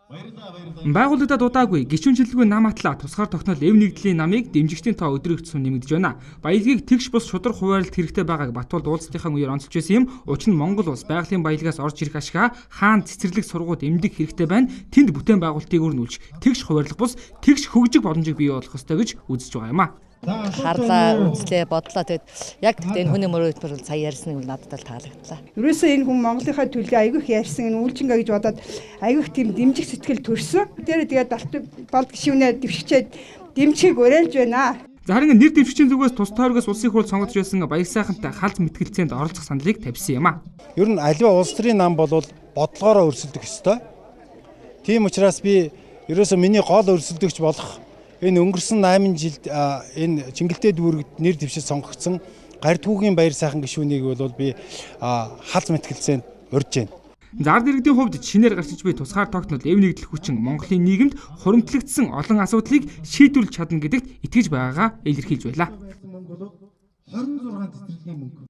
Байгууллагад удаагүй гишүүн чиглэлгүй нам атлаа тусгаар тогтнол эв нэгдлийн намыг дэмжигчдийн тоо өдрөг тусам нэмэгдэж байна. Баялагийг тэгш бус шудраг хуваарлалт хэрэгтэй байгааг Батболд уулзалтынхаа үеэр онцолж байсан юм. Учир нь Монгол улс байгалийн баялагаас орж ирэх ашгаа хаан цэцэрлэг сургууд эмдэх хэрэгтэй байна. Тэнд бүтээн байгуулалтыг өрнүүлж тэгш хуваарлах бус тэгш хөгжих боломжийг бий болгох ёстой гэж үзэж байгаа юм а. Харлаа, үзлээ, бодлоо тэгэд яг тэгтээ энэ хүний мөрөөдөл сая ярьсан нь надад л таалагдлаа. Ерөөсөө энэ хүн Монголынхаа төлөө аягүйх ярьсан энэ үйлчингээ гэж бодоод аягүйх тийм дэмжих сэтгэл төрсөн. Тэгээд болд гишүүнээ дэвшчээд дэмжихийг уриалж байна. За харин нэр дэвшигчийн зүгээс тус тойргоос улсын хурл сонгогдож байсан баяр сайхантай халт мэтгэлцээнд оролцох саналыг тавьсан юм а. Ер нь аливаа улс төрийн нам бол бодлогоороо өрсөлдөх ёстой. Тийм учраас би ерөөсөө миний гол өрсөлдөгч болох энэ өнгөрсөн 8 жилд энэ Чингэлтэй дүүрэгт нэр дэвшиж сонгогдсон Гард хүүгийн баяр сайхан гишүүнийг бол би халт мэтгэлцээнд урьж байна. За ард иргэдийн хувьд шинээр гарч иж буй тусгаар тогтнол эв нэгдэл хүчин Монголын нийгэмд хуримтлагдсан олон асуудлыг шийдвэрлэж чадна гэдэгт итгэж байгаагаа илэрхийлж байлаа.